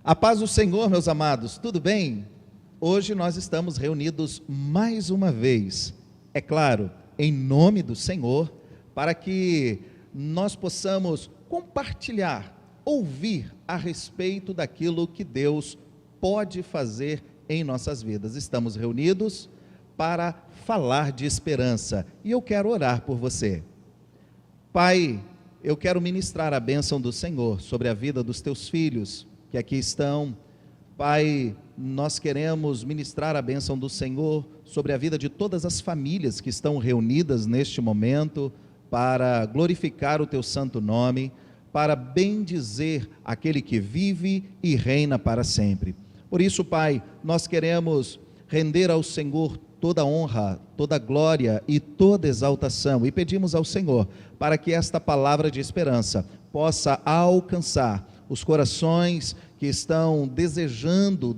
A paz do Senhor, meus amados, tudo bem? Hoje nós estamos reunidos mais uma vez, é claro, em nome do Senhor, para que nós possamos compartilhar, ouvir a respeito daquilo que Deus pode fazer em nossas vidas. Estamos reunidos para falar de esperança e eu quero orar por você. Pai, eu quero ministrar a bênção do Senhor sobre a vida dos teus filhos que aqui estão. Pai, nós queremos ministrar a bênção do Senhor sobre a vida de todas as famílias que estão reunidas neste momento para glorificar o teu santo nome, para bendizer aquele que vive e reina para sempre. Por isso, Pai, nós queremos render ao Senhor toda honra, toda glória e toda exaltação, e pedimos ao Senhor para que esta palavra de esperança possa alcançar os corações que estão desejando,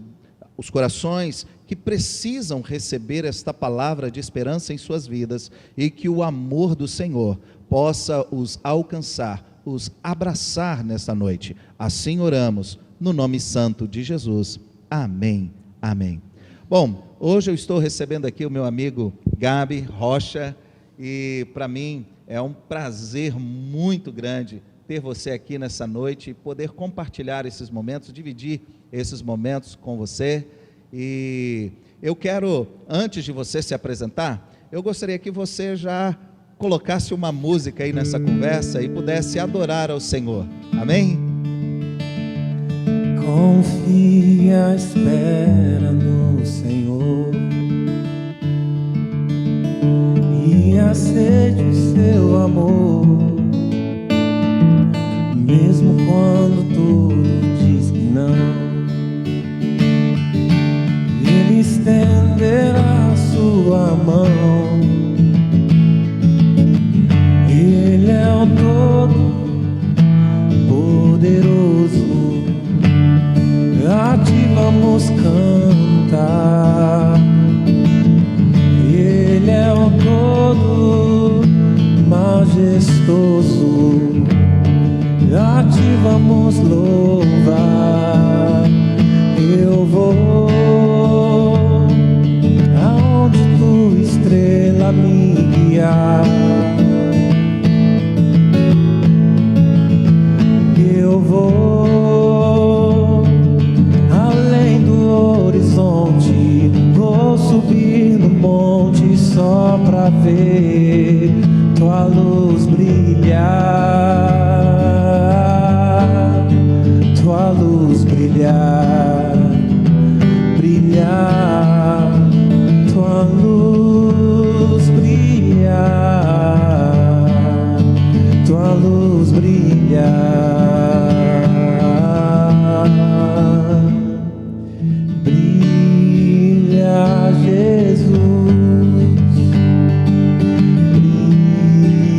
os corações que precisam receber esta palavra de esperança em suas vidas, e que o amor do Senhor possa os alcançar, os abraçar nesta noite. Assim oramos, no nome santo de Jesus. Amém, amém. Bom, hoje eu estou recebendo aqui o meu amigo Gabi Rocha, e para mim é um prazer muito grande ter você aqui nessa noite e poder compartilhar esses momentos, dividir esses momentos com você. E eu quero, antes de você se apresentar, eu gostaria que você já colocasse uma música aí nessa conversa e pudesse adorar ao Senhor. Amém? Confia, espera no Senhor, e acende o seu amor, mesmo quando tudo diz que não. Ele estenderá a sua mão. Ele é o Todo-Poderoso. A ti vamos cantar. Ele é o todo majestoso. A ti vamos louvar. Eu vou aonde tua estrela me guiar. Eu vou além do horizonte, vou subir no monte só pra ver tua luz brilhar, tua luz brilhar, brilhar, tua luz brilhar, tua luz brilhar. Brilha, Jesus,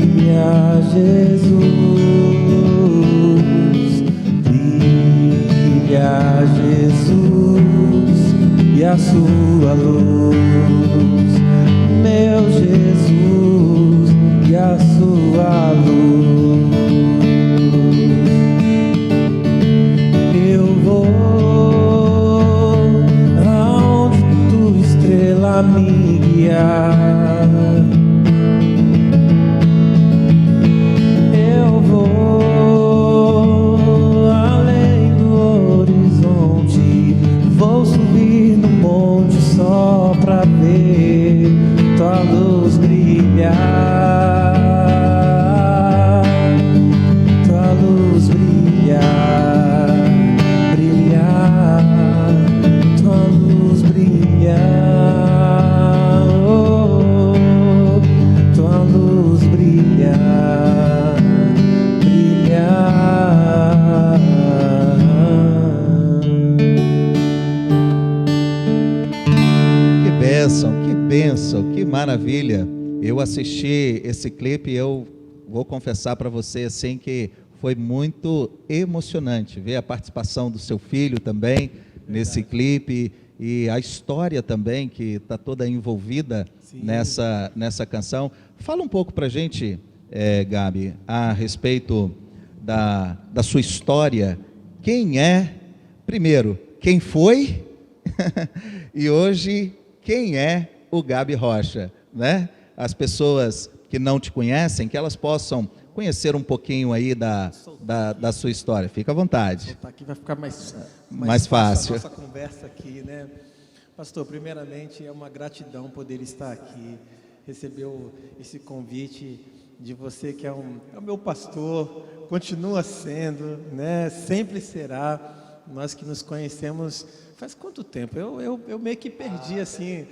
brilha, Jesus, brilha, Jesus, e a sua luz, meu Jesus, e a sua luz. Eu vou aonde tua estrela me guiar. Eu vou além do horizonte, vou subir no monte só pra ver tua luz brilhar, tua luz brilhar, brilhar, tua luz brilhar, oh, tua luz brilhar, brilhar. Que bênção, que maravilha. Eu assisti esse clipe e eu vou confessar para você assim que foi muito emocionante ver a participação do seu filho também nesse clipe, e a história também que está toda envolvida nessa canção. Fala um pouco para a gente, Gabi, a respeito da sua história. Quem é primeiro, quem foi? E hoje, quem é o Gabi Rocha, né? As pessoas que não te conhecem, que elas possam conhecer um pouquinho aí da sua história. Fica à vontade. Aqui vai ficar Mais fácil. A nossa conversa aqui, né? Pastor, primeiramente é uma gratidão poder estar aqui, receber esse convite de você que é o meu pastor, continua sendo, né? Sempre será. Nós que nos conhecemos faz quanto tempo? Eu meio que perdi assim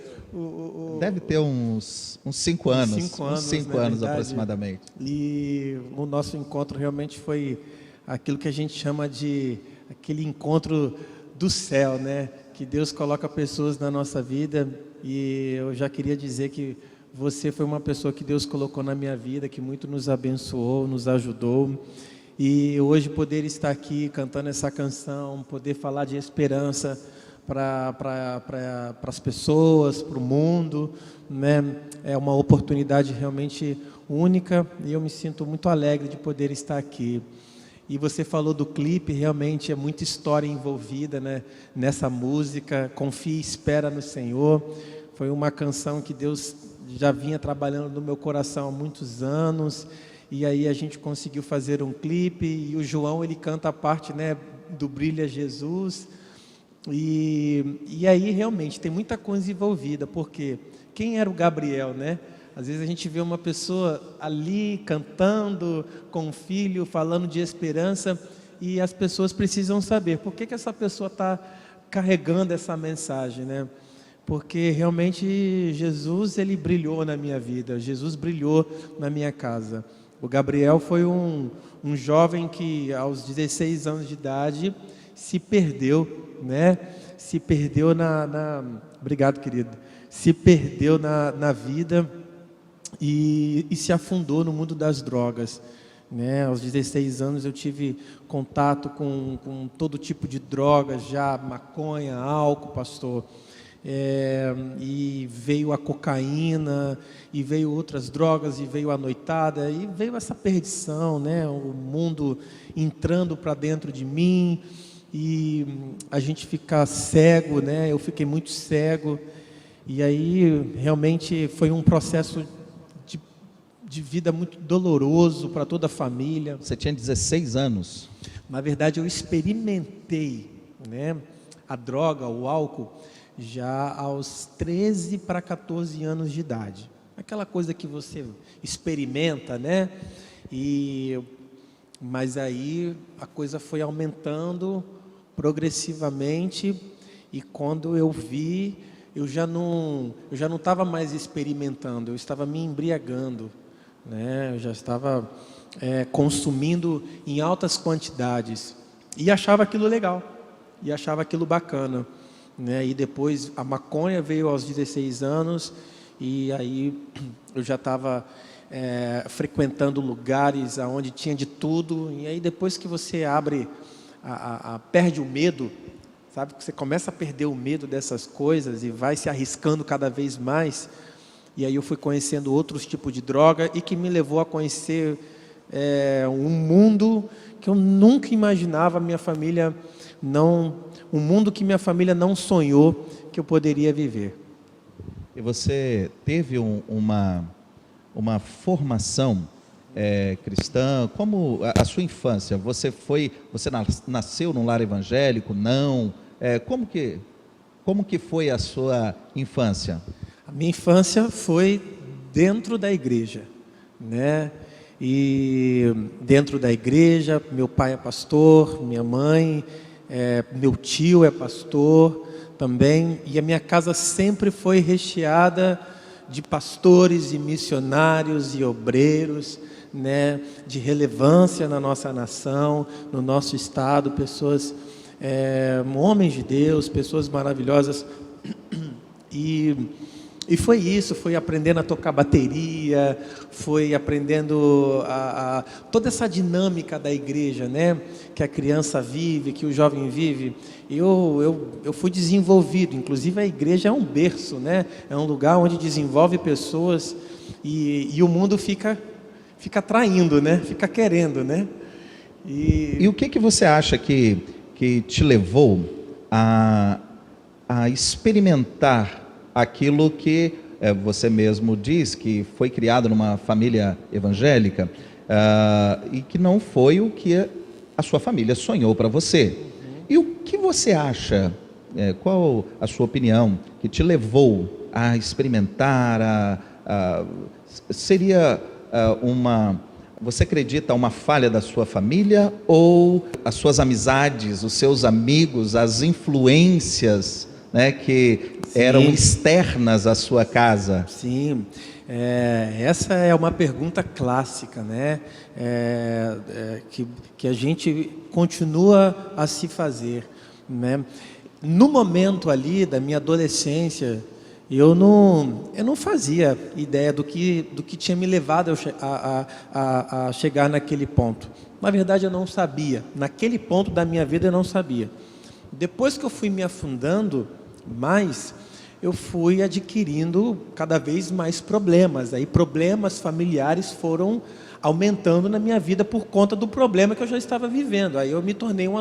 Deve ter uns 5 anos. 5 anos, uns 5 né, anos verdade? aproximadamente. E o nosso encontro realmente foi aquilo que a gente chama de aquele encontro do céu, né? Que Deus coloca pessoas na nossa vida, e eu já queria dizer que você foi uma pessoa que Deus colocou na minha vida, que muito nos abençoou, nos ajudou. E hoje poder estar aqui cantando essa canção, poder falar de esperança para as pessoas, para o mundo, né? É uma oportunidade realmente única, e eu me sinto muito alegre de poder estar aqui. E você falou do clipe, realmente é muita história envolvida, né, nessa música. Confie e espera no Senhor. Foi uma canção que Deus já vinha trabalhando no meu coração há muitos anos. E aí a gente conseguiu fazer um clipe, e o João, ele canta a parte, né, do Brilha Jesus. E aí realmente tem muita coisa envolvida, porque quem era o Gabriel, né? Às vezes a gente vê uma pessoa ali cantando com um filho, falando de esperança, e as pessoas precisam saber por que essa pessoa está carregando essa mensagem, né? Porque realmente Jesus, ele brilhou na minha vida, Jesus brilhou na minha casa. O Gabriel foi um jovem que aos 16 anos de idade se perdeu, né? Se perdeu obrigado, querido. Se perdeu na vida e se afundou no mundo das drogas, né? Aos 16 anos eu tive contato com todo tipo de drogas, já maconha, álcool, pastor. E veio a cocaína, e veio outras drogas, e veio a noitada, e veio essa perdição, né? O mundo entrando para dentro de mim, e a gente fica cego, né? Eu fiquei muito cego, e aí realmente foi um processo de vida muito doloroso para toda a família. Você tinha 16 anos. Na verdade, eu experimentei, né, a droga, o álcool, já aos 13 para 14 anos de idade. Aquela coisa que você experimenta, né? Mas aí a coisa foi aumentando progressivamente, e quando eu vi, eu já não estava mais experimentando, eu estava me embriagando, né? Eu já estava consumindo em altas quantidades, e achava aquilo legal, e achava aquilo bacana, né? E depois a maconha veio aos 16 anos, e aí eu já estava frequentando lugares onde tinha de tudo. E aí depois que você abre, perde o medo, sabe, que você começa a perder o medo dessas coisas e vai se arriscando cada vez mais. E aí eu fui conhecendo outros tipos de droga, e que me levou a conhecer um mundo que eu nunca imaginava, um mundo que minha família não sonhou que eu poderia viver. E você teve uma formação cristã? Como a sua infância? Você nasceu num lar evangélico? Não? Como que foi a sua infância? A minha infância foi dentro da igreja, né? E dentro da igreja, meu pai é pastor, minha mãe, meu tio é pastor também, e a minha casa sempre foi recheada de pastores e missionários e obreiros, né, de relevância na nossa nação, no nosso estado, pessoas, homens de Deus, pessoas maravilhosas. E foi isso, foi aprendendo a tocar bateria, foi aprendendo toda essa dinâmica da igreja, né? Que a criança vive, que o jovem vive. Eu fui desenvolvido, inclusive a igreja é um berço, né? É um lugar onde desenvolve pessoas, e o mundo fica atraindo, né? Fica querendo, né? E o que você acha que te levou a, a experimentar aquilo que você mesmo diz, que foi criado numa família evangélica, e que não foi o que a sua família sonhou para você. E o que você acha, qual a sua opinião, que te levou a experimentar, seria você acredita uma falha da sua família, ou as suas amizades, os seus amigos, as influências, né, que eram externas à sua casa? Sim, essa é uma pergunta clássica, né? Que a gente continua a se fazer, né? No momento ali da minha adolescência, eu não fazia ideia do que tinha me levado a chegar naquele ponto. Na verdade, eu não sabia. Naquele ponto da minha vida, eu não sabia. Depois que eu fui me afundando mais, eu fui adquirindo cada vez mais problemas. Aí problemas familiares foram aumentando na minha vida por conta do problema que eu já estava vivendo. Aí eu me tornei um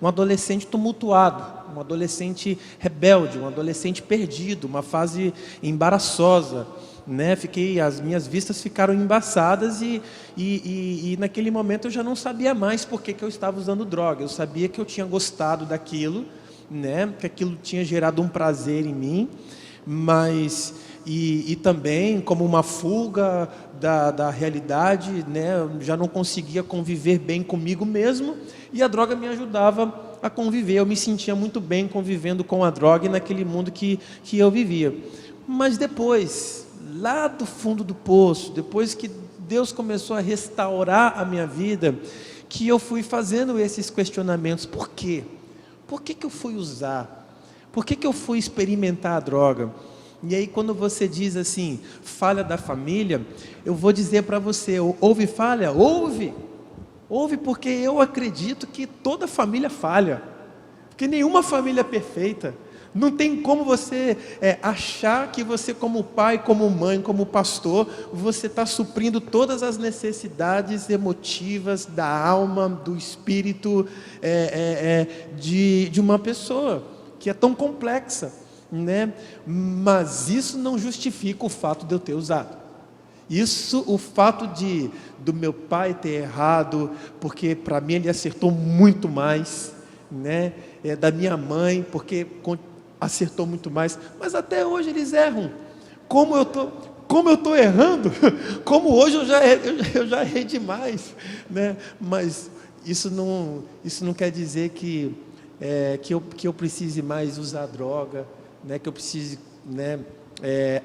adolescente tumultuado, um adolescente rebelde, um adolescente perdido, uma fase embaraçosa, né? As minhas vistas ficaram embaçadas e naquele momento eu já não sabia mais por que eu estava usando droga. Eu sabia que eu tinha gostado daquilo, né? Que aquilo tinha gerado um prazer em mim, mas também como uma fuga da realidade, né? Eu já não conseguia conviver bem comigo mesmo, e a droga me ajudava a conviver. Eu me sentia muito bem convivendo com a droga e naquele mundo que eu vivia. Mas depois, lá do fundo do poço, depois que Deus começou a restaurar a minha vida, que eu fui fazendo esses questionamentos. Por quê? Por que eu fui usar? Por que eu fui experimentar a droga? E aí, quando você diz assim, falha da família, eu vou dizer para você, houve falha? Houve. Houve, porque eu acredito que toda família falha. Porque nenhuma família é perfeita. Não tem como você achar que você, como pai, como mãe, como pastor, você está suprindo todas as necessidades emotivas da alma, do espírito, de uma pessoa que é tão complexa, né? Mas isso não justifica o fato de eu ter usado. O fato do meu pai ter errado, porque para mim ele acertou muito mais, né? Da minha mãe, porque acertou muito mais, mas até hoje eles erram. Como eu estou errando, como hoje eu já errei demais, né? Mas isso não quer dizer que eu precise mais usar droga, né? Que eu precise, né,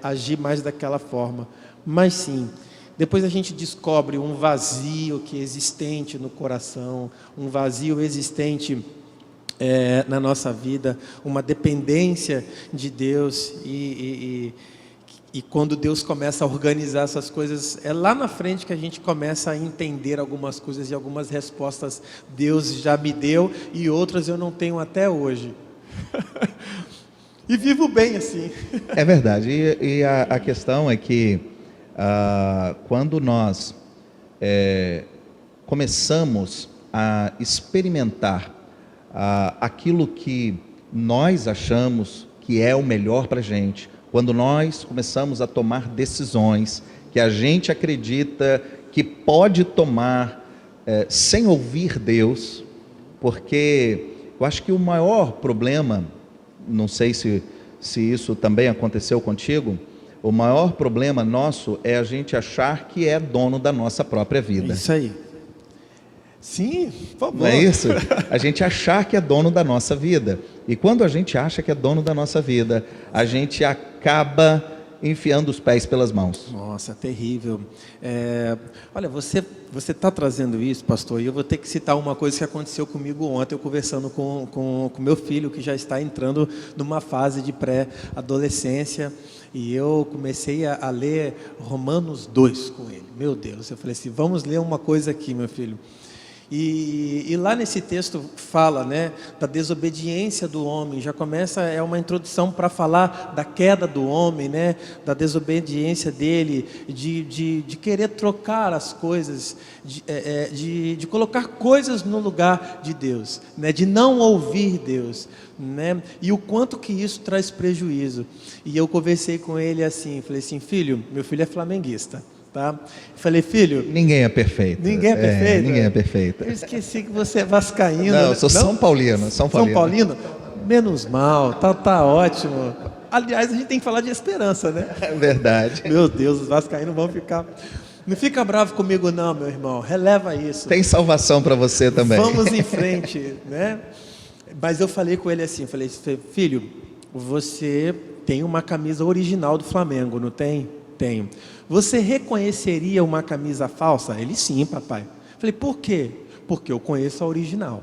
agir mais daquela forma. Mas sim, depois a gente descobre um vazio que é existente no coração, um vazio existente na nossa vida, uma dependência de Deus, e quando Deus começa a organizar essas coisas, é lá na frente que a gente começa a entender algumas coisas, e algumas respostas Deus já me deu e outras eu não tenho até hoje. E vivo bem assim. É verdade, e a questão é que quando nós começamos a experimentar aquilo que nós achamos que é o melhor para a gente, quando nós começamos a tomar decisões que a gente acredita que pode tomar sem ouvir Deus, porque eu acho que o maior problema, não sei se isso também aconteceu contigo, o maior problema nosso é a gente achar que é dono da nossa própria vida. Isso aí. Sim, por favor. Não é isso? A gente achar que é dono da nossa vida. E quando a gente acha que é dono da nossa vida, a gente acaba enfiando os pés pelas mãos. Nossa, terrível. Olha, você está trazendo isso, pastor, e eu vou ter que citar uma coisa que aconteceu comigo ontem, eu conversando com meu filho, que já está entrando numa fase de pré-adolescência, e eu comecei a ler Romanos 2 com ele. Meu Deus, eu falei assim, vamos ler uma coisa aqui, meu filho. E lá nesse texto fala, né, da desobediência do homem. Já começa, é uma introdução para falar da queda do homem, né, da desobediência dele, de querer trocar as coisas, de colocar coisas no lugar de Deus, né, de não ouvir Deus, né, e o quanto que isso traz prejuízo. E eu conversei com ele assim, falei assim: filho, meu filho é flamenguista. Tá? Falei: filho, Ninguém é perfeito. Ninguém é perfeito? Ninguém é perfeito. Eu esqueci que você é vascaíno. Não, né? eu sou São Paulino. São Paulino? Menos mal, tá ótimo. Aliás, a gente tem que falar de esperança, né? É verdade. Meu Deus, os vascaínos vão ficar... Não fica bravo comigo não, meu irmão. Releva isso. Tem salvação para você também. Vamos em frente, né? Mas eu falei com ele assim, falei: filho, você tem uma camisa original do Flamengo, não tem? Tenho. Você reconheceria uma camisa falsa? Ele: sim, papai. Falei: por quê? Porque eu conheço a original.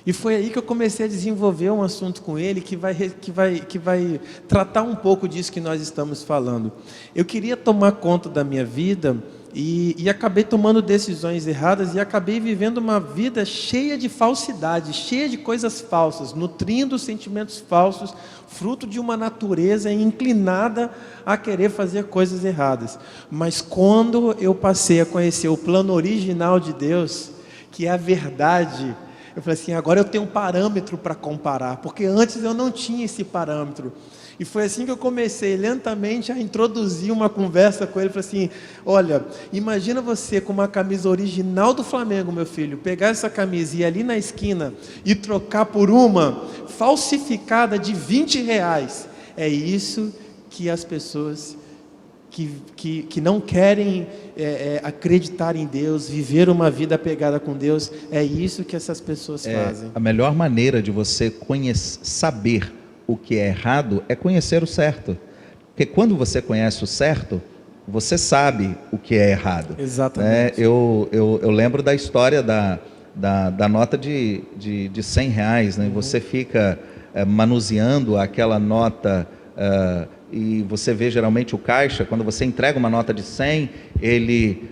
E foi aí que eu comecei a desenvolver um assunto com ele que vai tratar um pouco disso que nós estamos falando. Eu queria tomar conta da minha vida e acabei tomando decisões erradas e acabei vivendo uma vida cheia de falsidade, cheia de coisas falsas, nutrindo sentimentos falsos, fruto de uma natureza inclinada a querer fazer coisas erradas. Mas quando eu passei a conhecer o plano original de Deus, que é a verdade, eu falei assim: agora eu tenho um parâmetro para comparar, porque antes eu não tinha esse parâmetro. E foi assim que eu comecei lentamente a introduzir uma conversa com ele. Falei assim: olha, imagina você com uma camisa original do Flamengo, meu filho, pegar essa camisa e ir ali na esquina e trocar por uma falsificada de R$20. É isso que as pessoas que não querem acreditar em Deus, viver uma vida apegada com Deus, é isso que essas pessoas fazem. A melhor maneira de você saber o que é errado é conhecer o certo. Porque quando você conhece o certo, você sabe o que é errado. Exatamente. Eu lembro da história da nota de R$100, né? Você fica manuseando aquela nota, e você vê geralmente o caixa, quando você entrega uma nota de 100, ele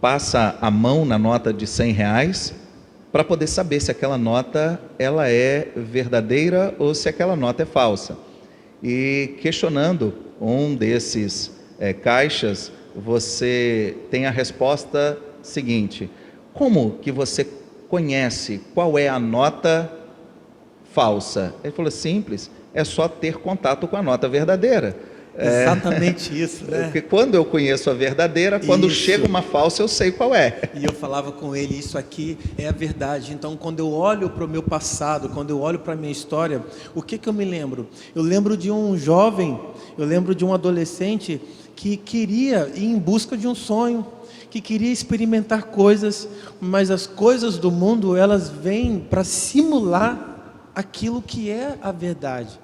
passa a mão na nota de R$100, para poder saber se aquela nota ela é verdadeira ou se aquela nota é falsa. E questionando um desses caixas, você tem a resposta seguinte: como que você conhece qual é a nota falsa? Ele falou: simples, é só ter contato com a nota verdadeira. Exatamente isso, né? Porque quando eu conheço a verdadeira, quando chega uma falsa, eu sei qual é. E eu falava com ele: isso aqui é a verdade. Então, quando eu olho para o meu passado, quando eu olho para a minha história, o que eu me lembro? Eu lembro de um jovem, eu lembro de um adolescente que queria ir em busca de um sonho, que queria experimentar coisas, mas as coisas do mundo, elas vêm para simular aquilo que é a verdade.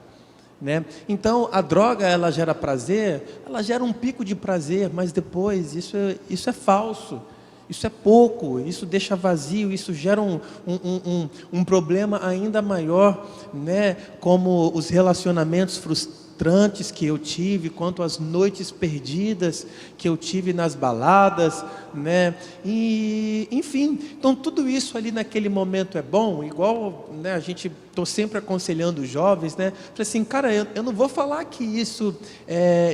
Né? Então a droga, ela gera prazer, ela gera um pico de prazer, mas depois isso é falso, isso é pouco, isso deixa vazio, isso gera um problema ainda maior, né? Como os relacionamentos frustrantes que eu tive, quanto as noites perdidas que eu tive nas baladas, né? E enfim, então tudo isso ali naquele momento é bom, igual, né, a gente, estou sempre aconselhando os jovens, né? Falei assim: cara, eu não vou falar que isso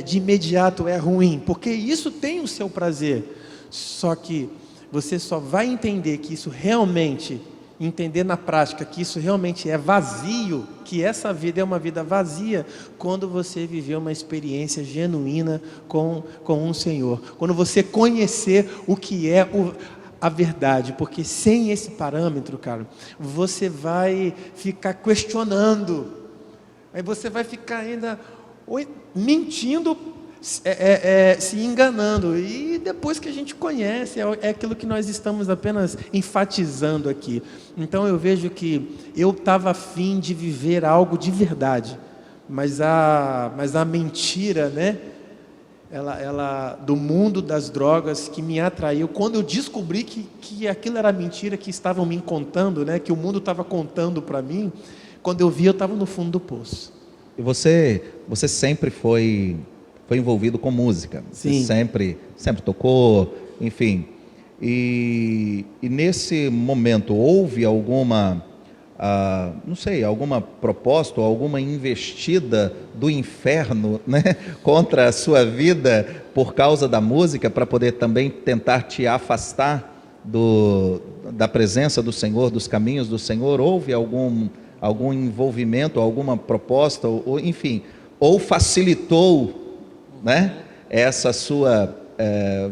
de imediato é ruim, porque isso tem o seu prazer, só que você só vai entender que isso realmente, entender na prática que isso realmente é vazio, que essa vida é uma vida vazia, quando você viver uma experiência genuína com um Senhor, quando você conhecer o que é a verdade, porque sem esse parâmetro, cara, você vai ficar questionando, aí você vai ficar ainda mentindo, se enganando, e depois que a gente conhece, é aquilo que nós estamos apenas enfatizando aqui. Então eu vejo que eu estava afim de viver algo de verdade, mas a mentira, né? Ela do mundo das drogas que me atraiu, quando eu descobri que aquilo era mentira, que estavam me contando, né? Que o mundo estava contando para mim, quando eu vi, eu estava no fundo do poço. E você sempre foi envolvido com música? Sim. Você sempre tocou, enfim. E nesse momento houve alguma, não sei, alguma proposta, alguma investida do inferno, né, contra a sua vida por causa da música, para poder também tentar te afastar da presença do Senhor, dos caminhos do Senhor? Houve algum envolvimento, alguma proposta, ou enfim, ou facilitou, né, essa sua,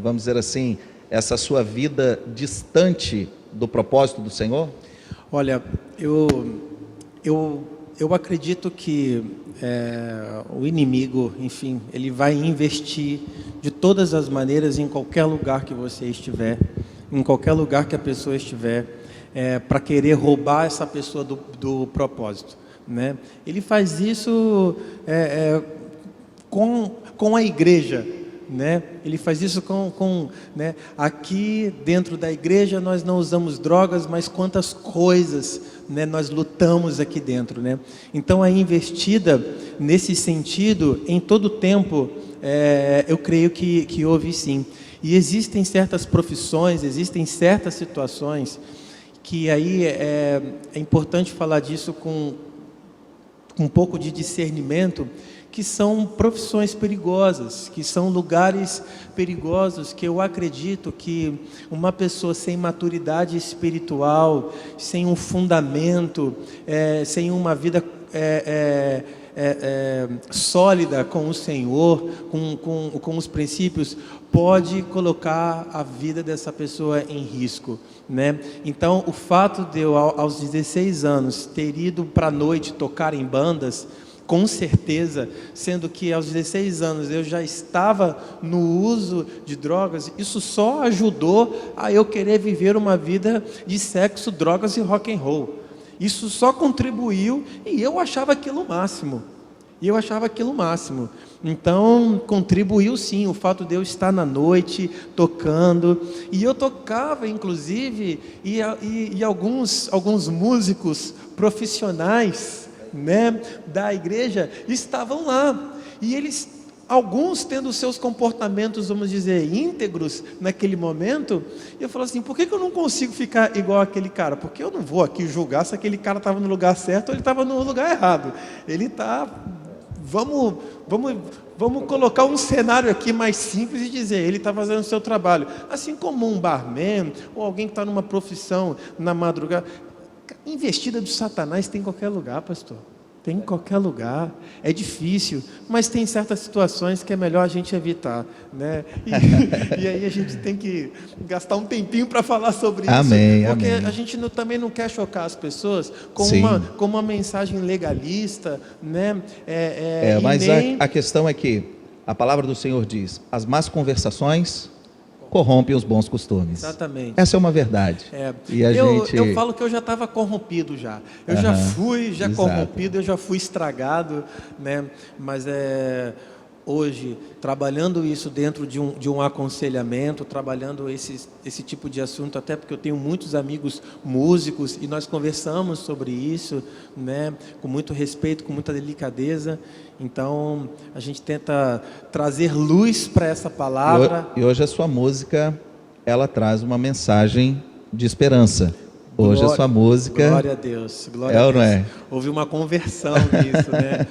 vamos dizer assim, essa sua vida distante do propósito do Senhor? Olha, eu acredito que o inimigo, enfim, ele vai investir de todas as maneiras em qualquer lugar que você estiver, em qualquer lugar que a pessoa estiver, para querer roubar essa pessoa do propósito, né? Ele faz isso com a igreja, né? Ele faz isso né? Aqui dentro da igreja nós não usamos drogas, mas quantas coisas, né, nós lutamos aqui dentro, né? Então a investida nesse sentido, em todo tempo, eu creio que houve sim. E existem certas profissões, existem certas situações que aí é importante falar disso com um pouco de discernimento, que são profissões perigosas, que são lugares perigosos, que eu acredito que uma pessoa sem maturidade espiritual, sem um fundamento, sem uma vida sólida com o Senhor, com os princípios, pode colocar a vida dessa pessoa em risco, né? Então, o fato de eu, aos 16 anos, ter ido para a noite tocar em bandas, com certeza, sendo que aos 16 anos eu já estava no uso de drogas, isso só ajudou a eu querer viver uma vida de sexo, drogas e rock and roll. Isso só contribuiu, e eu achava aquilo o máximo. Então, contribuiu sim o fato de eu estar na noite tocando, e eu tocava inclusive, e alguns músicos profissionais, né, da igreja estavam lá, e eles, alguns tendo seus comportamentos, vamos dizer, íntegros naquele momento. E eu falo assim, por que eu não consigo ficar igual aquele cara? Porque eu não vou aqui julgar se aquele cara estava no lugar certo ou ele estava no lugar errado. Ele está... Vamos colocar um cenário aqui mais simples e dizer, ele está fazendo o seu trabalho. Assim como um barman, ou alguém que está numa profissão na madrugada. Investida do Satanás tem em qualquer lugar, pastor. Tem em qualquer lugar. É difícil, mas tem certas situações que é melhor a gente evitar, né? E aí a gente tem que gastar um tempinho para falar sobre amém, isso. Porque amém. a gente também não quer chocar as pessoas com uma mensagem legalista, né? Mas a questão é que a palavra do Senhor diz, as más conversações corrompem os bons costumes. Exatamente. Essa é uma verdade. E eu falo que eu já estava corrompido já. Eu já fui exato. corrompido, eu já fui estragado, né? Mas hoje, trabalhando isso dentro de um aconselhamento, trabalhando esse tipo de assunto, até porque eu tenho muitos amigos músicos e nós conversamos sobre isso, né? Com muito respeito, com muita delicadeza. Então, a gente tenta trazer luz para essa palavra. E hoje a sua música, ela traz uma mensagem de esperança. Hoje a sua música... Glória a Deus. Glória a Deus. Ou não é? Houve uma conversão nisso, né?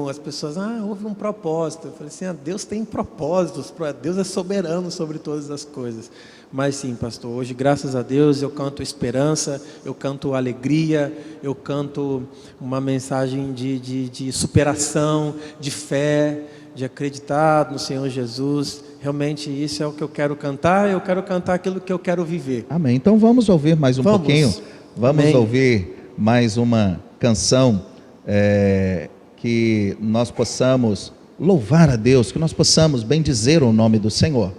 As pessoas, houve um propósito. Eu falei assim, Deus tem propósitos, Deus é soberano sobre todas as coisas. Mas sim, pastor, hoje, graças a Deus, eu canto esperança, eu canto alegria, eu canto uma mensagem de superação, de fé, de acreditar no Senhor Jesus. Realmente isso é o que eu quero cantar aquilo que eu quero viver. Amém. Então vamos ouvir mais pouquinho. Vamos Amém. ouvir mais uma canção, que nós possamos louvar a Deus, que nós possamos bendizer o nome do Senhor.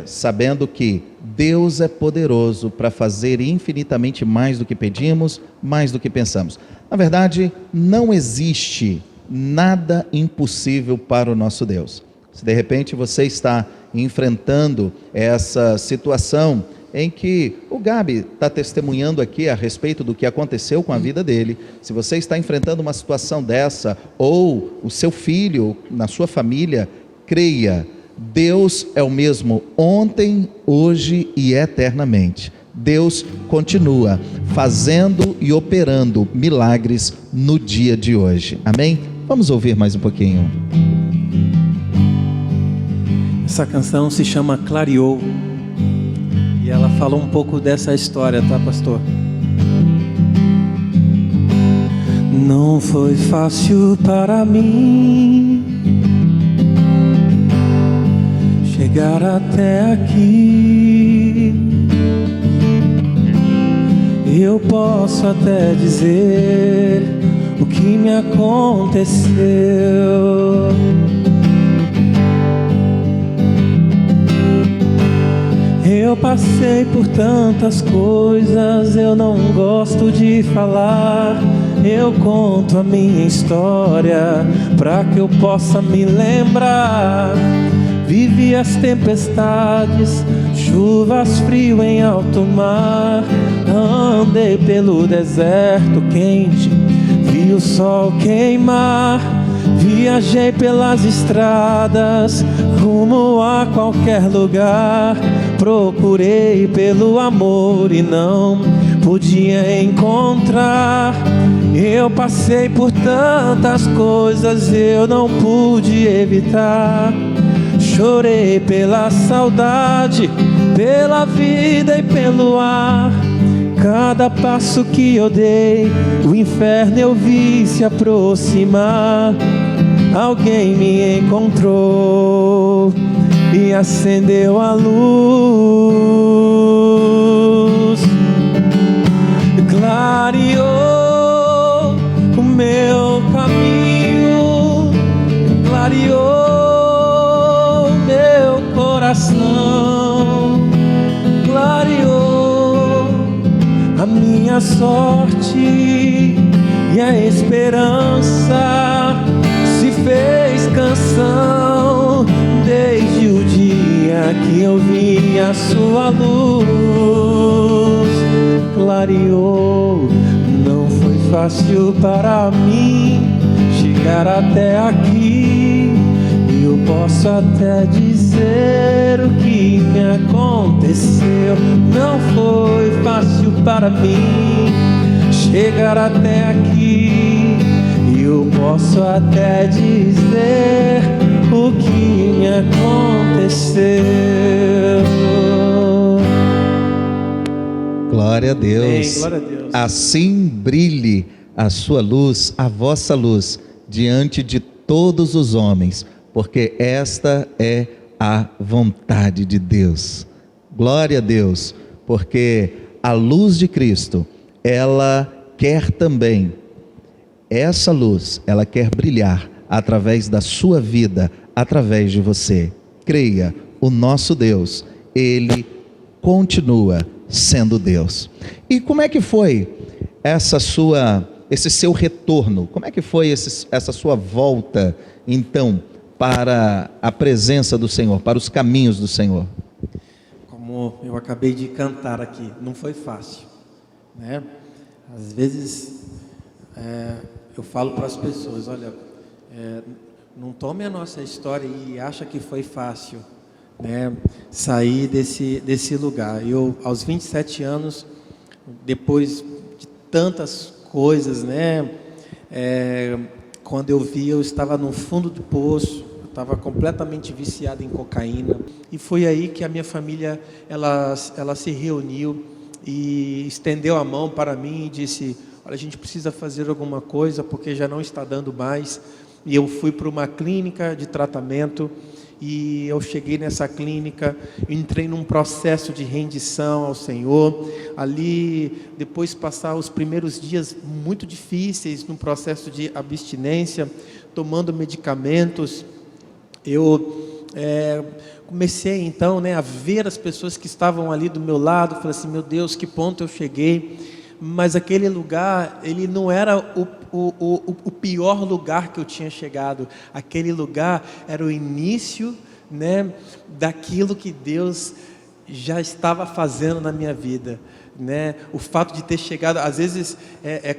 Sabendo que Deus é poderoso para fazer infinitamente mais do que pedimos, mais do que pensamos. Na verdade, não existe nada impossível para o nosso Deus. Se de repente você está enfrentando essa situação em que o Gabi está testemunhando aqui a respeito do que aconteceu com a vida dele, se você está enfrentando uma situação dessa, ou o seu filho, na sua família, creia, Deus é o mesmo ontem, hoje e eternamente. Deus continua fazendo e operando milagres no dia de hoje. Amém? Vamos ouvir mais um pouquinho. Essa canção se chama Clareou. E ela fala um pouco dessa história, tá, pastor? Não foi fácil para mim chegar até aqui. Eu posso até dizer o que me aconteceu. Eu passei por tantas coisas, eu não gosto de falar. Eu conto a minha história para que eu possa me lembrar. Vivi as tempestades, chuvas, frio em alto mar. Andei pelo deserto quente, vi o sol queimar. Viajei pelas estradas, rumo a qualquer lugar. Procurei pelo amor e não podia encontrar. Eu passei por tantas coisas, eu não pude evitar. Chorei pela saudade, pela vida e pelo ar. Cada passo que eu dei, o inferno eu vi se aproximar. Alguém me encontrou e acendeu a luz. Clareou o meu caminho, clareou o meu coração, clareou a minha sorte e a esperança se fez canção. Desde o dia que eu vi a sua luz, clareou. Não foi fácil para mim chegar até aqui. Eu posso até dizer o que me aconteceu. Não foi fácil para mim chegar até aqui. Eu posso até dizer o que me aconteceu. Glória a Deus. Amém, glória a Deus. Assim brilhe a sua luz, a vossa luz, diante de todos os homens, porque esta é a vontade de Deus. Glória a Deus, porque a luz de Cristo, ela quer também, essa luz, ela quer brilhar através da sua vida, através de você. Creia, o nosso Deus, Ele continua sendo Deus. E como é que foi esse seu retorno? Como é que foi essa sua volta, então, para a presença do Senhor, para os caminhos do Senhor? Como eu acabei de cantar aqui, não foi fácil, né? Às vezes eu falo para as pessoas, olha, não tome a nossa história e acha que foi fácil, né, sair desse lugar. Eu, aos 27 anos, depois de tantas coisas, né, quando eu vi, eu estava no fundo do poço, eu estava completamente viciado em cocaína, e foi aí que a minha família, ela se reuniu e estendeu a mão para mim e disse, olha, a gente precisa fazer alguma coisa, porque já não está dando mais. E eu fui para uma clínica de tratamento, e eu cheguei nessa clínica, entrei num processo de rendição ao Senhor. Ali, depois passar os primeiros dias muito difíceis, num processo de abstinência, tomando medicamentos, eu comecei então, né, a ver as pessoas que estavam ali do meu lado. Falei assim, meu Deus, que ponto eu cheguei. Mas aquele lugar, ele não era o pior lugar que eu tinha chegado. Aquele lugar era o início, né, daquilo que Deus já estava fazendo na minha vida, né? O fato de ter chegado, às vezes,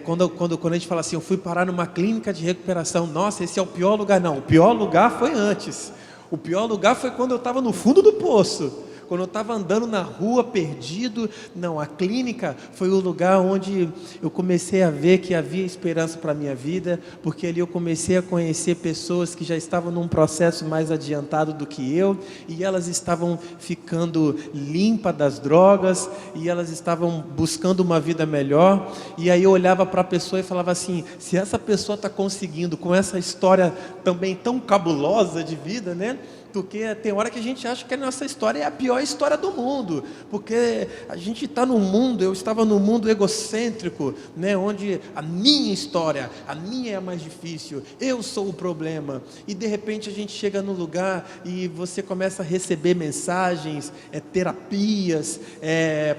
quando a gente fala assim, eu fui parar numa clínica de recuperação, nossa, esse é o pior lugar. Não, o pior lugar foi antes. O pior lugar foi quando eu estava no fundo do poço. Quando eu estava andando na rua, perdido. Não, a clínica foi o lugar onde eu comecei a ver que havia esperança para a minha vida, porque ali eu comecei a conhecer pessoas que já estavam num processo mais adiantado do que eu, e elas estavam ficando limpas das drogas, e elas estavam buscando uma vida melhor, e aí eu olhava para a pessoa e falava assim, se essa pessoa está conseguindo, com essa história também tão cabulosa de vida, né? Porque tem hora que a gente acha que a nossa história é a pior história do mundo, porque a gente está num mundo, eu estava num mundo egocêntrico, né, onde a minha história, a minha é a mais difícil, eu sou o problema, e de repente a gente chega num lugar e você começa a receber mensagens, terapias,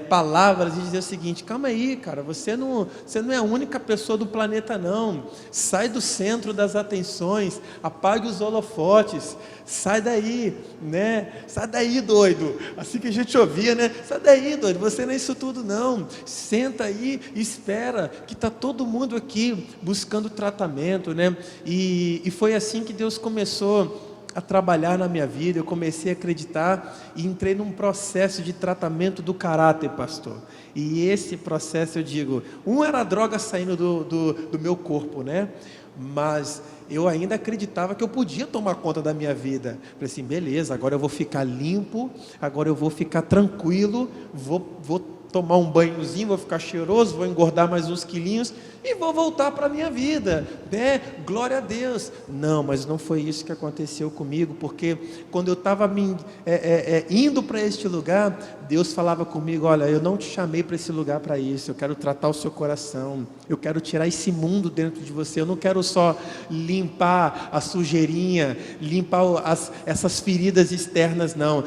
palavras, e dizer o seguinte, calma aí cara, você não é a única pessoa do planeta não, sai do centro das atenções, apague os holofotes, sai daí, né? Sai daí, doido. Assim que a gente ouvia, né? Sai daí, doido. Você não é isso tudo, não. Senta aí e espera, que está todo mundo aqui buscando tratamento, né? E foi assim que Deus começou a trabalhar na minha vida. Eu comecei a acreditar e entrei num processo de tratamento do caráter, pastor. E esse processo, eu digo, era a droga saindo do meu corpo, né? Mas eu ainda acreditava que eu podia tomar conta da minha vida. Falei assim, beleza, agora eu vou ficar limpo, agora eu vou ficar tranquilo, vou tomar um banhozinho, vou ficar cheiroso, vou engordar mais uns quilinhos e vou voltar para a minha vida, né? Glória a Deus. Não, mas não foi isso que aconteceu comigo, porque quando eu estava indo para este lugar, Deus falava comigo, olha, eu não te chamei para esse lugar para isso, eu quero tratar o seu coração, eu quero tirar esse mundo dentro de você, eu não quero só limpar a sujeirinha, limpar essas feridas externas, não,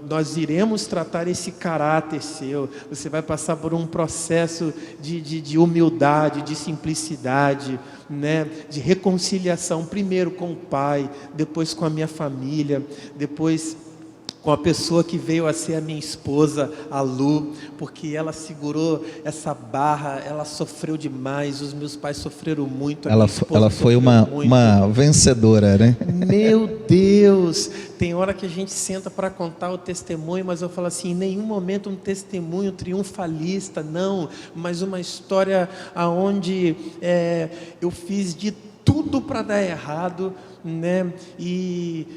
nós iremos tratar esse caráter seu, você vai passar por um processo de humildade, de simplicidade, né? De reconciliação, primeiro com o Pai, depois com a minha família, depois com a pessoa que veio a ser a minha esposa, a Lu, porque ela segurou essa barra, ela sofreu demais, os meus pais sofreram muito, ela foi uma vencedora, né? Meu Deus, tem hora que a gente senta para contar o testemunho, mas eu falo assim, em nenhum momento um testemunho triunfalista, não, mas uma história onde eu fiz de tudo para dar errado, né? E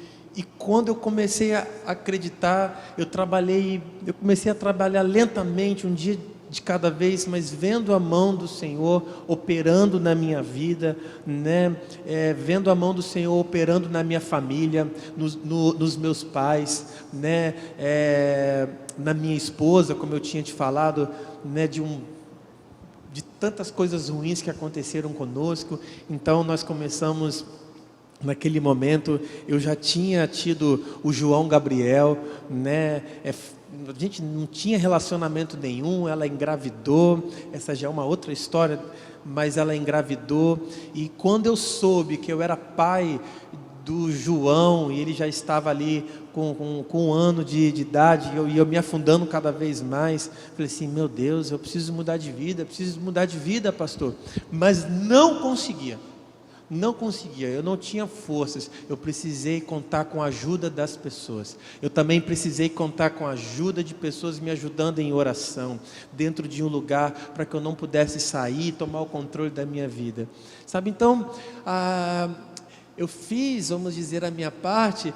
quando eu comecei a acreditar, eu comecei a trabalhar lentamente, um dia de cada vez, mas vendo a mão do Senhor operando na minha vida, né? Vendo a mão do Senhor operando na minha família, nos meus pais, né? Na minha esposa, como eu tinha te falado, né? De tantas coisas ruins que aconteceram conosco. Então nós começamos. Naquele momento eu já tinha tido o João Gabriel, né? A gente não tinha relacionamento nenhum, ela engravidou, essa já é uma outra história, mas ela engravidou, e quando eu soube que eu era pai do João, e ele já estava ali com 1 ano de idade, e eu me afundando cada vez mais, falei assim, meu Deus, eu preciso mudar de vida, pastor, mas não conseguia, eu não tinha forças, eu precisei contar com a ajuda das pessoas, eu também precisei contar com a ajuda de pessoas me ajudando em oração, dentro de um lugar, para que eu não pudesse sair e tomar o controle da minha vida, sabe, então, eu fiz, vamos dizer, a minha parte,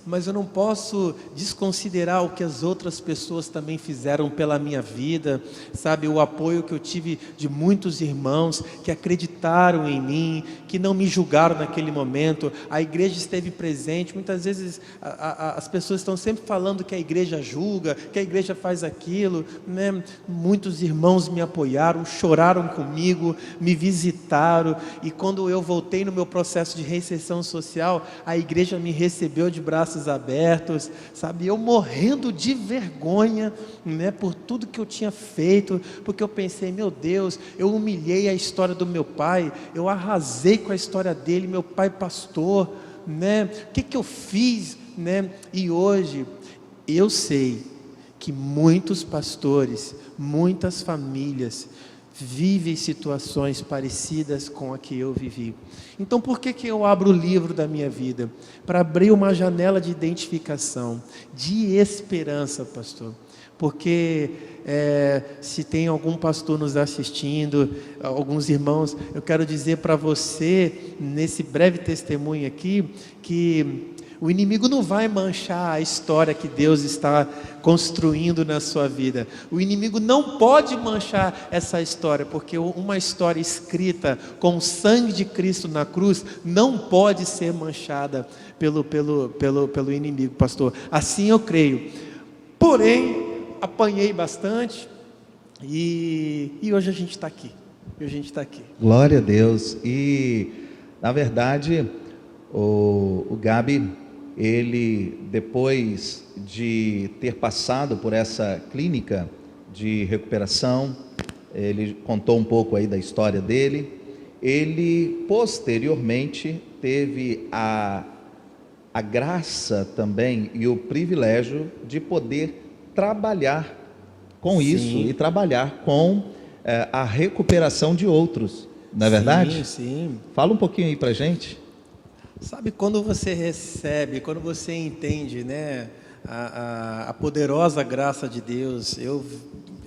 mas eu não posso desconsiderar o que as outras pessoas também fizeram pela minha vida, sabe, o apoio que eu tive de muitos irmãos que acreditaram em mim, que não me julgaram naquele momento, a igreja esteve presente, muitas vezes as pessoas estão sempre falando que a igreja julga, que a igreja faz aquilo, né? Muitos irmãos me apoiaram, choraram comigo, me visitaram, e quando eu voltei no meu processo de reinserção social, a igreja me recebeu de braços abertos, sabe, eu morrendo de vergonha, né, por tudo que eu tinha feito, porque eu pensei, meu Deus, eu humilhei a história do meu pai, eu arrasei com a história dele, meu pai pastor, né, o que eu fiz, né, e hoje, eu sei que muitos pastores, muitas famílias, vivem situações parecidas com a que eu vivi. Então, por que eu abro o livro da minha vida? Para abrir uma janela de identificação, de esperança, pastor. Porque se tem algum pastor nos assistindo, alguns irmãos, eu quero dizer para você, nesse breve testemunho aqui, que o inimigo não vai manchar a história que Deus está construindo na sua vida. O inimigo não pode manchar essa história, porque uma história escrita com o sangue de Cristo na cruz não pode ser manchada pelo inimigo, pastor. Assim eu creio. Porém, apanhei bastante e hoje a gente está aqui. Glória a Deus. E, na verdade, o Gabi, ele, depois de ter passado por essa clínica de recuperação, ele contou um pouco aí da história dele. Ele, posteriormente, teve a graça também e o privilégio de poder trabalhar com isso e trabalhar com a recuperação de outros, não é verdade? Sim. Fala um pouquinho aí pra gente. Sabe, quando você recebe, quando você entende, né, a poderosa graça de Deus, eu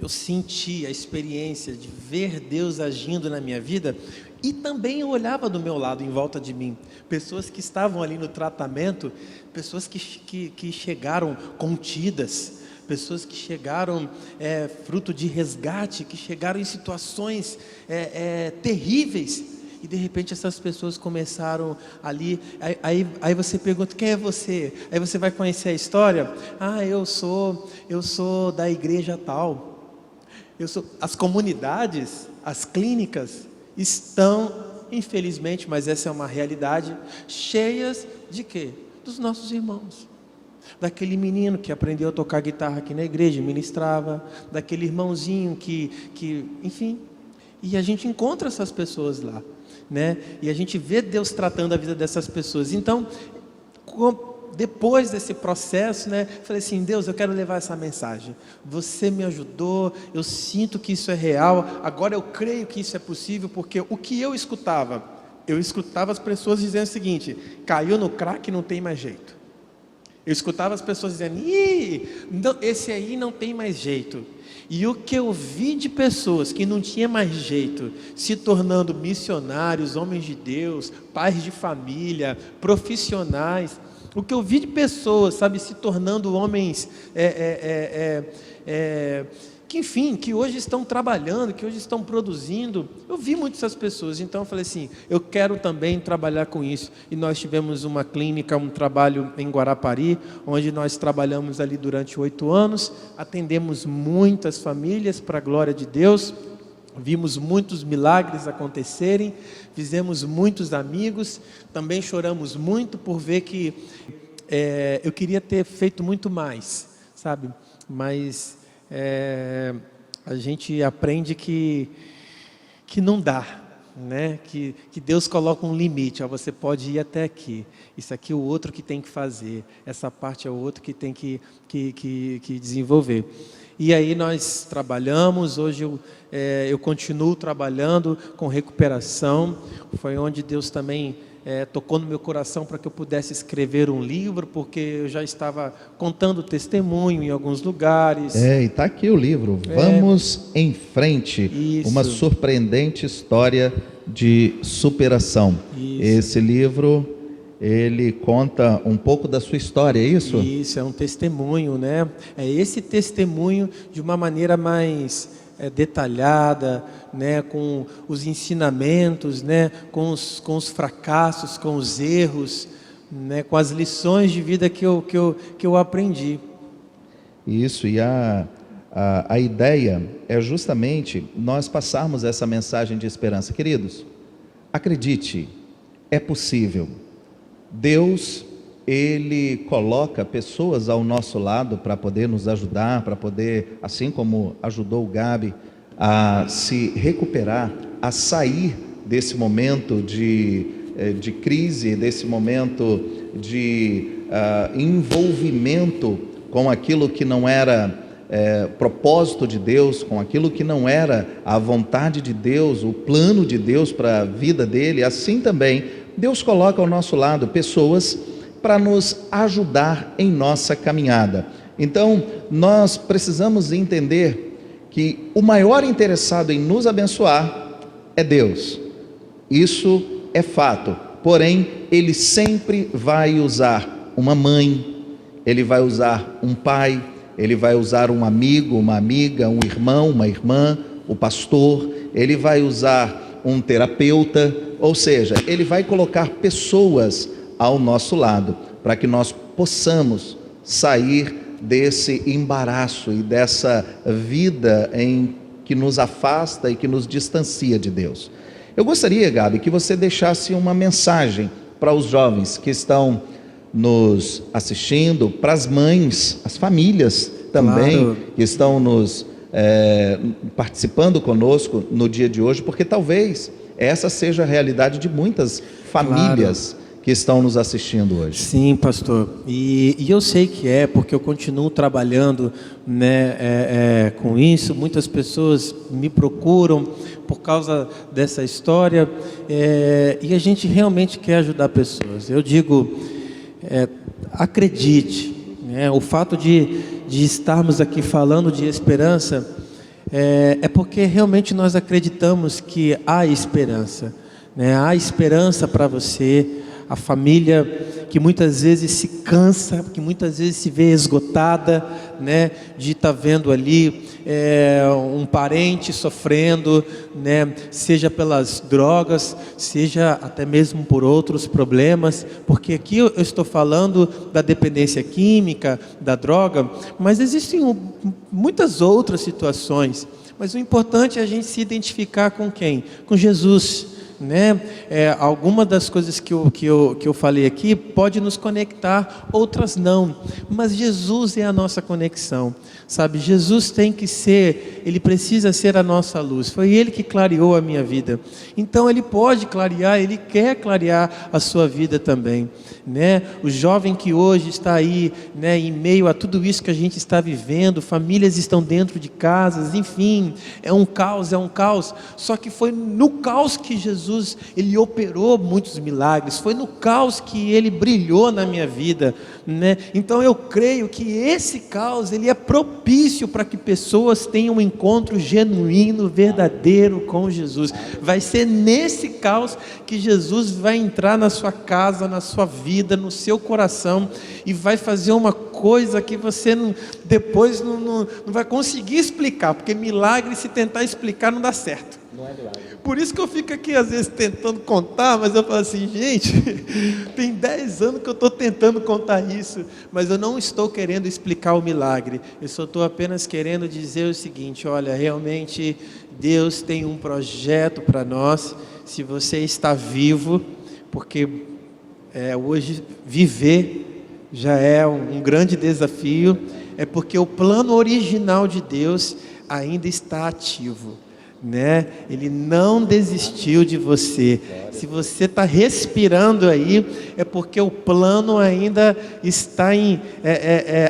senti a experiência de ver Deus agindo na minha vida, e também eu olhava do meu lado, em volta de mim, pessoas que estavam ali no tratamento, pessoas que chegaram contidas, pessoas que chegaram fruto de resgate, que chegaram em situações terríveis, e de repente essas pessoas começaram ali, aí você pergunta, quem é você? Aí você vai conhecer a história, eu sou da igreja tal, as comunidades, as clínicas estão, infelizmente, mas essa é uma realidade, cheias de quê? Dos nossos irmãos. Daquele menino que aprendeu a tocar guitarra aqui na igreja, ministrava, daquele irmãozinho que enfim, e a gente encontra essas pessoas lá, né? E a gente vê Deus tratando a vida dessas pessoas. Então, depois desse processo, né, falei assim, Deus, eu quero levar essa mensagem, você me ajudou, eu sinto que isso é real, agora eu creio que isso é possível, porque o que eu escutava as pessoas dizendo o seguinte, caiu no crack, não tem mais jeito. Eu escutava as pessoas dizendo, esse aí não tem mais jeito. E o que eu vi de pessoas que não tinha mais jeito, se tornando missionários, homens de Deus, pais de família, profissionais, o que eu vi de pessoas, sabe, se tornando homens, que enfim, que hoje estão trabalhando, que hoje estão produzindo, eu vi muitas essas pessoas, então eu falei assim, eu quero também trabalhar com isso, e nós tivemos uma clínica, um trabalho em Guarapari, onde nós trabalhamos ali durante 8 anos, atendemos muitas famílias para a glória de Deus, vimos muitos milagres acontecerem, fizemos muitos amigos, também choramos muito por ver que eu queria ter feito muito mais, sabe, mas a gente aprende que não dá, né? Que Deus coloca um limite, você pode ir até aqui, isso aqui é o outro que tem que fazer, essa parte é o outro que tem que desenvolver. E aí nós trabalhamos, hoje eu continuo trabalhando com recuperação, foi onde Deus também tocou no meu coração para que eu pudesse escrever um livro, porque eu já estava contando testemunho em alguns lugares. E está aqui o livro, Vamos em Frente, Isso. Uma surpreendente história de superação. Isso. Esse livro, ele conta um pouco da sua história, é isso? Isso, é um testemunho, né? É esse testemunho de uma maneira mais detalhada, né? Com os ensinamentos, né? Com os fracassos, com os erros, né? Com as lições de vida que eu aprendi. Isso, e a ideia é justamente nós passarmos essa mensagem de esperança. Queridos, acredite, é possível. Deus, Ele coloca pessoas ao nosso lado para poder nos ajudar, para poder, assim como ajudou o Gabi a se recuperar, a sair desse momento de crise, desse momento de envolvimento com aquilo que não era propósito de Deus, com aquilo que não era a vontade de Deus, o plano de Deus para a vida dele, assim também Deus coloca ao nosso lado pessoas para nos ajudar em nossa caminhada. Então, nós precisamos entender que o maior interessado em nos abençoar é Deus. Isso é fato. Porém, Ele sempre vai usar uma mãe, Ele vai usar um pai, Ele vai usar um amigo, uma amiga, um irmão, uma irmã, o pastor, Ele vai usar um terapeuta, ou seja, Ele vai colocar pessoas ao nosso lado, para que nós possamos sair desse embaraço e dessa vida em que nos afasta e que nos distancia de Deus. Eu gostaria, Gabi, que você deixasse uma mensagem para os jovens que estão nos assistindo, para as mães, as famílias também, claro, que estão nos participando conosco no dia de hoje, porque talvez essa seja a realidade de muitas famílias, claro, que estão nos assistindo hoje. Sim, pastor, e eu sei que porque eu continuo trabalhando, né, com isso. Muitas pessoas me procuram por causa dessa história, e a gente realmente quer ajudar pessoas. Eu digo, acredite, né, o fato de estarmos aqui falando de esperança, é porque realmente nós acreditamos que há esperança, né? Há esperança para você, a família que muitas vezes se cansa, que muitas vezes se vê esgotada, né, de estar vendo ali um parente sofrendo, né, seja pelas drogas, seja até mesmo por outros problemas, porque aqui eu estou falando da dependência química, da droga, mas existem muitas outras situações. Mas o importante é a gente se identificar com quem? Com Jesus, né? Algumas das coisas que eu falei aqui pode nos conectar, outras não, mas Jesus é a nossa conexão, sabe? Jesus tem que ser, Ele precisa ser a nossa luz. Foi Ele que clareou a minha vida, então Ele pode clarear, Ele quer clarear a sua vida também, né? O jovem que hoje está aí, né, em meio a tudo isso que a gente está vivendo, famílias estão dentro de casas, enfim, é um caos, só que foi no caos que Jesus, Ele operou muitos milagres, foi no caos que Ele brilhou na minha vida, né? Então eu creio que esse caos, ele é propício para que pessoas tenham um encontro genuíno, verdadeiro com Jesus. Vai ser nesse caos que Jesus vai entrar na sua casa, na sua vida, no seu coração, e vai fazer uma coisa que você depois não vai conseguir explicar, porque milagre, se tentar explicar, não dá certo. Não é milagre. Por isso que eu fico aqui às vezes tentando contar, mas eu falo assim, gente, tem 10 anos que eu estou tentando contar isso, mas eu não estou querendo explicar o milagre, eu só estou apenas querendo dizer o seguinte: olha, realmente Deus tem um projeto para nós. Se você está vivo, porque hoje viver já é um grande desafio, é porque o plano original de Deus ainda está ativo, né? Ele não desistiu de você. Se você está respirando aí, é porque o plano ainda está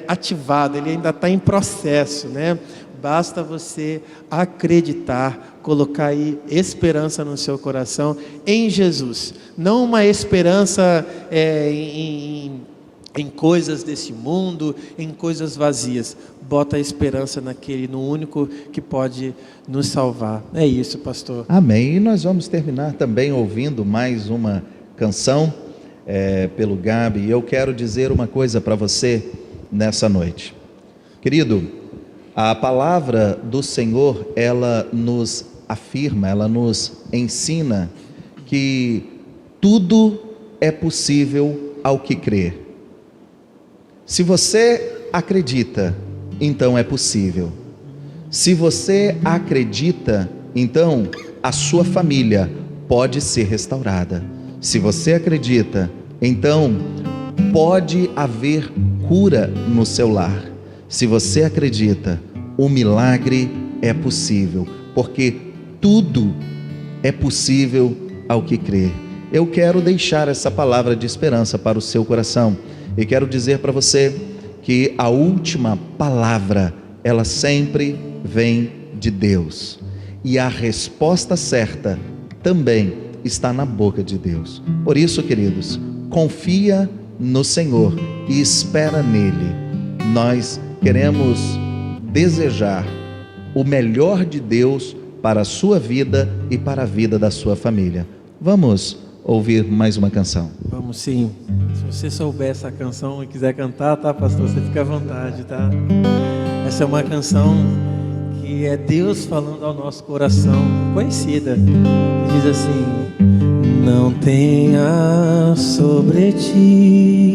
ativado, ele ainda está em processo, né? Basta você acreditar, colocar aí esperança no seu coração em Jesus, não uma esperança em coisas desse mundo, em coisas vazias. Bota a esperança no único que pode nos salvar. É isso, pastor. Amém. E nós vamos terminar também ouvindo mais uma canção pelo Gabi. E eu quero dizer uma coisa para você nessa noite. Querido, a palavra do Senhor, ela nos afirma, ela nos ensina que tudo é possível ao que crê. Se você acredita, então é possível. Se você acredita, então a sua família pode ser restaurada. Se você acredita, então pode haver cura no seu lar. Se você acredita, o milagre é possível, porque tudo é possível ao que crê. Eu quero deixar essa palavra de esperança para o seu coração. E quero dizer para você que a última palavra ela sempre vem de Deus. E a resposta certa também está na boca de Deus. Por isso, queridos, confia no Senhor e espera nele. Nós queremos desejar o melhor de Deus para a sua vida e para a vida da sua família. Vamos ouvir mais uma canção. Vamos sim. Se você souber essa canção e quiser cantar, tá, pastor? Você fica à vontade, tá? Essa é uma canção que é Deus falando ao nosso coração, conhecida. Diz assim: não tenha sobre ti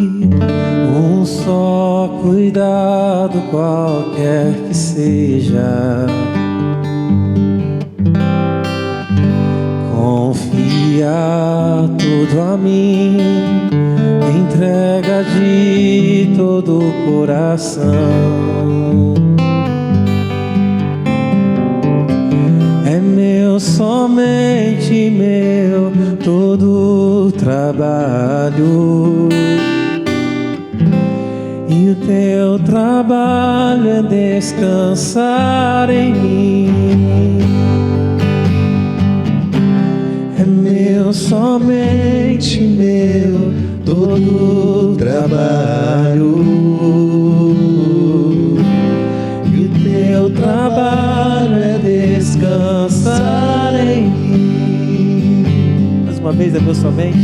um só cuidado, qualquer que seja. Confia tudo a mim, entrega de todo o coração. É meu, somente meu, todo o trabalho. E o teu trabalho é descansar em mim. É meu, somente meu, todo o trabalho. E o teu trabalho é descansar em mim. Mais uma vez, é meu somente.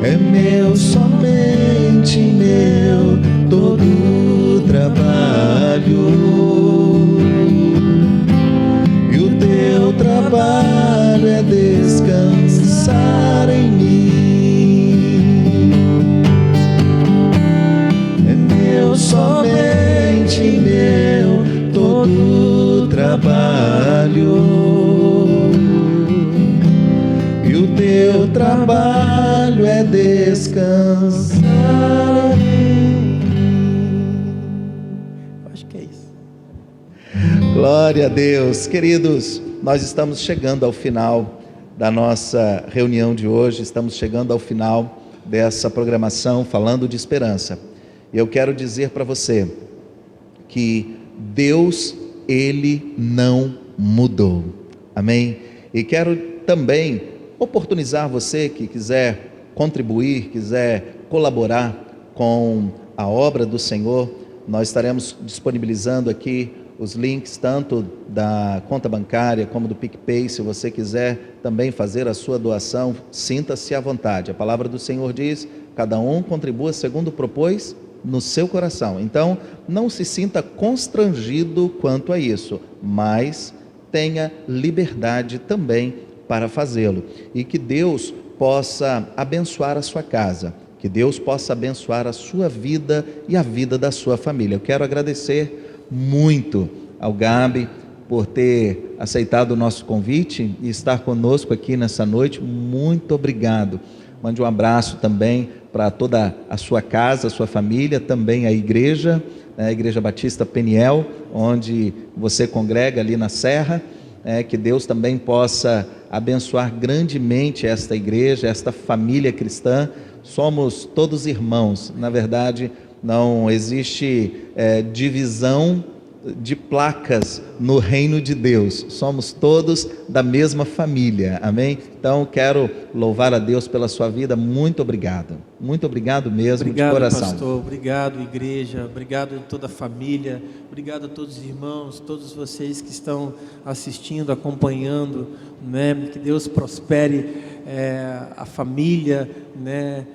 É meu, somente meu, todo o trabalho. E o teu trabalho é descansar em mim. É meu, somente meu, todo o trabalho. E o teu trabalho é descansar em mim. Acho que é isso. Glória a Deus. Queridos, nós estamos chegando ao final da nossa reunião de hoje, estamos chegando ao final dessa programação falando de esperança. E eu quero dizer para você que Deus, Ele não mudou. Amém? E quero também oportunizar você que quiser contribuir, quiser colaborar com a obra do Senhor. Nós estaremos disponibilizando aqui os links tanto da conta bancária como do PicPay. Se você quiser também fazer a sua doação, sinta-se à vontade. A palavra do Senhor diz: cada um contribua segundo propôs no seu coração. Então, não se sinta constrangido quanto a isso, mas tenha liberdade também para fazê-lo. E que Deus possa abençoar a sua casa, que Deus possa abençoar a sua vida e a vida da sua família. Eu quero agradecer muito ao Gabi por ter aceitado o nosso convite e estar conosco aqui nessa noite. Muito obrigado. Mande um abraço também para toda a sua casa, a sua família, também a igreja, a Igreja Batista Peniel, onde você congrega ali na Serra. Que Deus também possa abençoar grandemente esta igreja, esta família cristã. Somos todos irmãos. Na verdade, não existe divisão de placas no reino de Deus. Somos todos da mesma família. Amém? Então quero louvar a Deus pela sua vida. Muito obrigado mesmo. Obrigado, de coração. Pastor, obrigado, igreja, obrigado a toda a família, obrigado a todos os irmãos, todos vocês que estão assistindo, acompanhando, né? Que Deus prospere a família, né?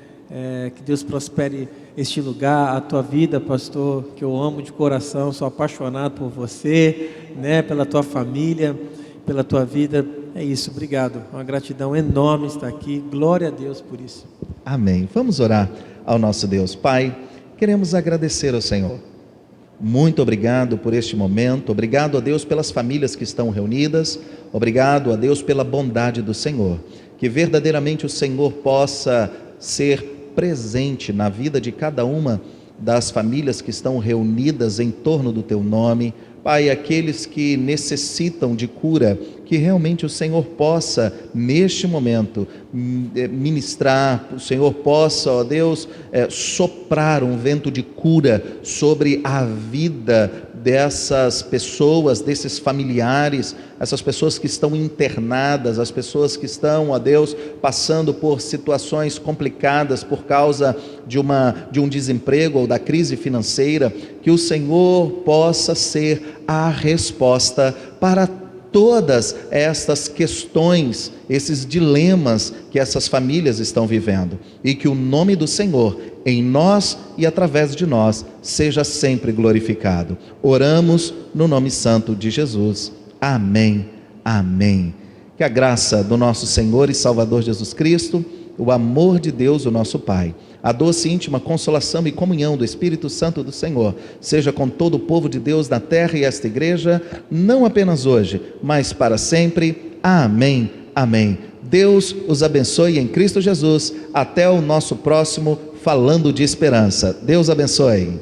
Que Deus prospere este lugar, a tua vida, pastor, que eu amo de coração, sou apaixonado por você, né? Pela tua família, pela tua vida. É isso, obrigado, uma gratidão enorme estar aqui, glória a Deus por isso. Amém. Vamos orar ao nosso Deus. Pai, queremos agradecer ao Senhor. Muito obrigado por este momento, obrigado a Deus pelas famílias que estão reunidas, obrigado a Deus pela bondade do Senhor, que verdadeiramente o Senhor possa ser presente na vida de cada uma das famílias que estão reunidas em torno do Teu nome. Pai, aqueles que necessitam de cura, que realmente o Senhor possa, neste momento, ministrar, o Senhor possa, ó Deus, soprar um vento de cura sobre a vida dessas pessoas, desses familiares, essas pessoas que estão internadas, as pessoas que estão, ó Deus, passando por situações complicadas por causa de um desemprego ou da crise financeira, que o Senhor possa ser a resposta para todas estas questões, esses dilemas que essas famílias estão vivendo, e que o nome do Senhor em nós e através de nós seja sempre glorificado. Oramos no nome santo de Jesus. Amém, amém. Que a graça do nosso Senhor e Salvador Jesus Cristo, o amor de Deus, o nosso Pai, a doce e íntima consolação e comunhão do Espírito Santo do Senhor seja com todo o povo de Deus na terra e esta igreja, não apenas hoje, mas para sempre. Amém, amém. Deus os abençoe em Cristo Jesus. Até o nosso próximo Falando de Esperança. Deus abençoe.